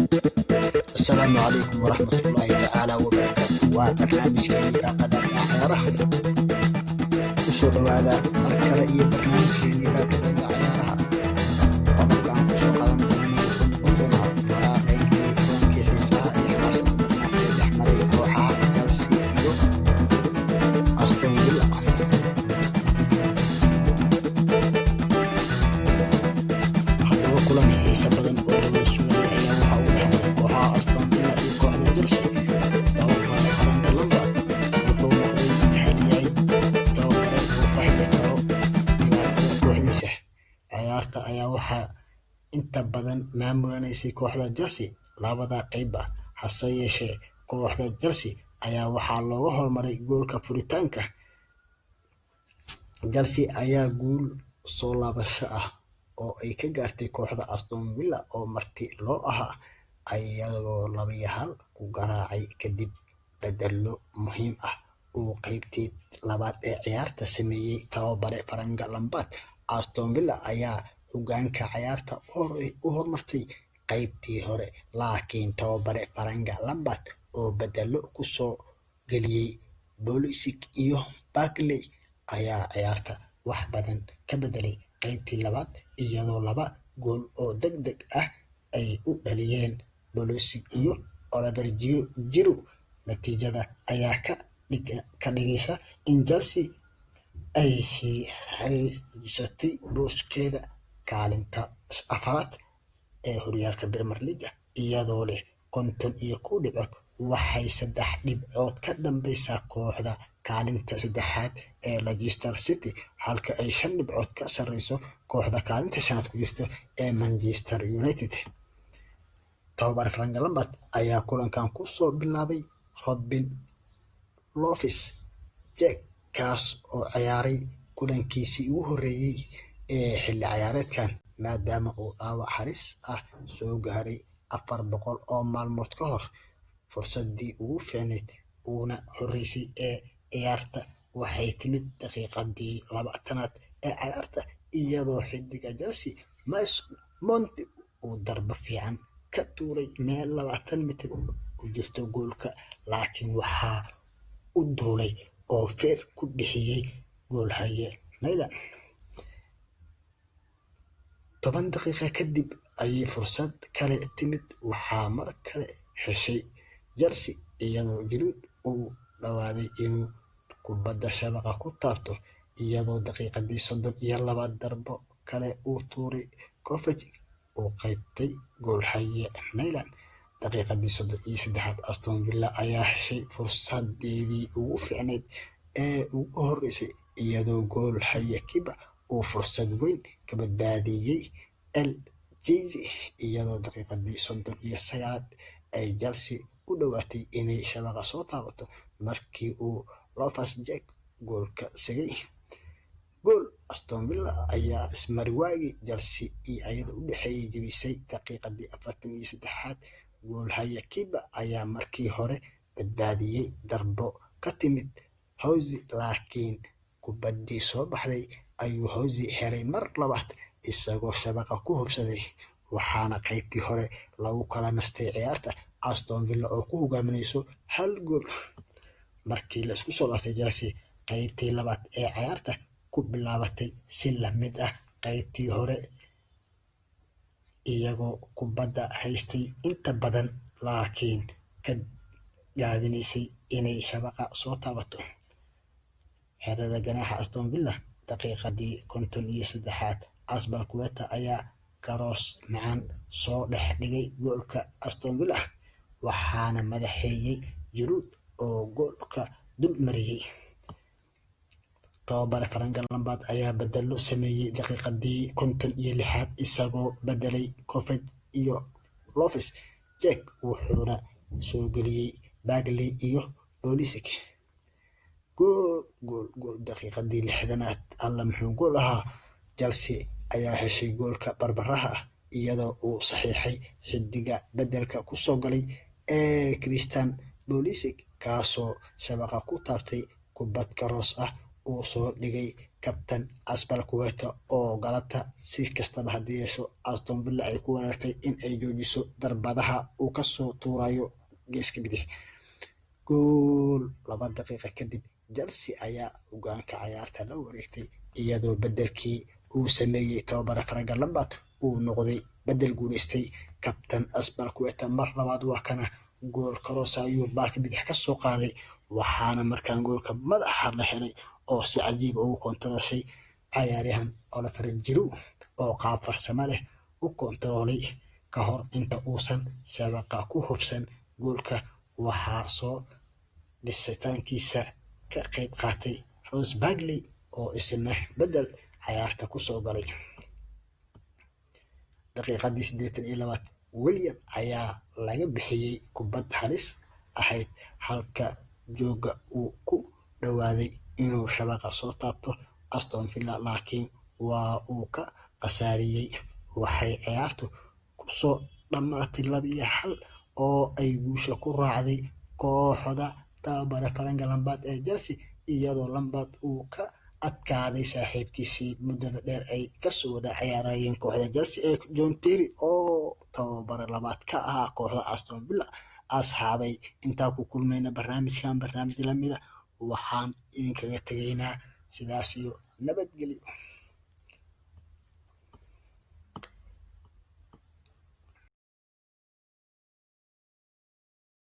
السلام عليكم ورحمة الله تعالى وبركاته وبرنامجكيني daaqada ciyaaraha kusoo dhawaada mar kale iyo barnaamijkeeni daaqada ciyaaraha qodobkan kusoo qaadan doonaa wuxuuna maraa qeybtii kulankii xiisaha iyo xamaasada ee dhex maray kooxaha Chelsea iyo Aston Villa. Haddaba kulan xiiso badan oo laga sugayay ayaa waxa uu dhex maray kooxaha Aston Villa iyo kooxda Chelsea. Tababare Frank Lampard wuxuu noqday xiliyay tababare uu fahmi karo dhibaatada kooxdiisa. Ciyaarta ayaa waxaa inta badan maamulanaysay kooxda Chelsea labada qeybba, hase yeeshee kooxda Chelsea ayaa waxaa looga hormaray goolka furitaanka. Chelsea ayaa guul soo laabasho ah oo ay ka gaartay kooxda Aston Villa oo marti loo ahaa iyagoo 2-1 ku garaacay kadib beddello muhiim ah uu qeybtii labaad ee ciyaarta sameeyay tababare Frank Lampard. Aston Villa ayaa hoggaanka ciyaarta u hormartay qeybtii hore, laakiin tababare Frank Lampard oo beddello ku soo geliyay Pulisic iyo Barkley ayaa ciyaarta wax badan ka beddelay qeybtii labaad, iyadoo 2 gool oo degdeg ah ay u dhaliyeen Pulisic iyo Oliver Giroud. Natiijada ayaa ka dhigaysa in Chelsea ay sii haysatay booskeeda kaalinta 4aad ee horyaalka Premier League iyadoo leh 51 dhibcood. Waxay 3 dhibcood ka dambeysaa kooxda kaalinta 3aad ee Leicester City, halka ay 5 dhibcood ka sarreyso kooxda kaalinta 5aad ku jirta ee Manchester United. Tababare Frank Lampard ayaa kulankan ku soo bilaabay Robin Loftus-Cheek, kaas oo ciyaaray kulankiisii ugu horreeyay ee xilli ciyaareedkan maadaama uu dhaawac halis ah soo gaaray 400 oo maalmood ka hor. Fursaddii ugu fiicnayd uguna horreysay ee ciyaarta waxay timid daqiiqadii 20aad ee ciyaarta, iyadoo xiddiga Chelsea Mason Mount uu darbo fiican ka tuuray meel 20 mitir u jirta goolka, laakiin waxaa u duulay oo feer ku bixiyay goolhaye Milan. 10 daqiiqo kadib ayay fursad kale timid, waxaa mar kale heshay Chelsea iyadoo Giroud uu dhawaaday inuu kubadda shabaqa ku taabto, iyadoo daqiiqadii 32 darbo kale uu tuuray Kovacic uu qabtay goolhaye Milan. Daqiiqadii 33aad Aston Villa ayaa heshay fursadeedii ugu fiicnayd ee ugu horeysay, iyadoo goolhaye Kepa uu fursad weyn ka badbaadiyay El Ghazi, iyadoo daqiiqadii 39aad ay Chelsea u dhawaatay inay shabaqa soo taabato markii uu Loftus-Cheek goolka sigay. Gool Aston Villa ayaa ismariwaagii Chelsea iyada u dhexeeyay jebisay daqiiqadii 43aad. Goolhaye Kepa ayaa markii hore badbaadiyay darbo ka timid House, laakiin kubaddii soo baxday ayuu House helay mar labaad isagoo shabaqa ku hubsaday, waxaana qeybtii hore lagu kala nastay ciyaarta Aston Villa oo ku hogaaminayso 1 gool. Markii la isku soo laabtay, Chelsea qeybtii labaad ee ciyaarta ku bilaabatay si la mid ah qeybtii hore, iyagoo kubadda haystay inta badan laakiin ka gaabinaysay inay shabaqa soo taabato. Xerada ganaaxa Aston Villa daqiiqadii 53aad Azpilicueta ayaa karoos macaan soo dhex dhigay goolka Aston Villa, waxaana madaxeeyay Giroud oo goolka dul mariyay. Tababare Frank Lampard ayaa beddello sameeyay daqiiqadii 56aad isagoo beddelay Kovacic iyo Loftus-Cheek, wuxuuna soo geliyay Barkley iyo Pulisic. Gool daqiiqadii 60aad alla muxuu gool ahaa. Chelsea ayaa heshay goolka barbaraha ah iyadoo uu saxiixay xiddiga beddelka ku soo galay ee Christian Pulisic, kaasoo shabaqa ku taabtay kubad karoos ah uu soo dhigay kabtan Azpilicueta oo galabta si kastaba ha yeesho Aston Villa ay ku weerartay in ay joojiso darbadaha uu ka soo tuurayo geeska bidix. Gool 2 daqiiqo kadib Chelsea ayaa hoggaanka ciyaarta la wareegtay iyadoo beddelkii uu sameeyay tababare Frank Lampard uu noqday beddel guuleystay. Kabtan Azpilicueta mar labaad waa kana gool cross ayuu baarka bidix ka soo qaaday, waxaana markaan goolka madaxa la helay oo si cajiib ah ugu koontaroolay ciyaaryahan Oliver Giroud oo qaab farsamo leh u koontaroolay ka hor inta uusan shabaqa ku hubsan. Goolka waxaa soo dhisitaankiisa ka qayb qaatay Ross Barkley oo isna beddel ciyaarta ku soo galay. Daqiiqadii 82 Willian ayaa laga bixiyay kubbad halis ahayd halka jooga uu ku dhawaaday inuu shabaqa soo taabto Aston Villa, laakiin waa uu ka khasaariyay. Waxay ciyaartu ku soo dhammaatay 2-1 oo ay guusha ku raacday kooxda tababare Frank Lampard ee Chelsea, iyadoo Lampard uu ka adkaaday saaxiibkiisii muddada dheer ay ka soo wada ciyaarayeen kooxda Chelsea ee John Terry oo tababare labaad ka ahaa kooxda Aston Villa. Asxaabay, intaa ku kulmayna barnaamij lamida waxaan idinkaga tegaynaa sidaas iyo nabadgelyo.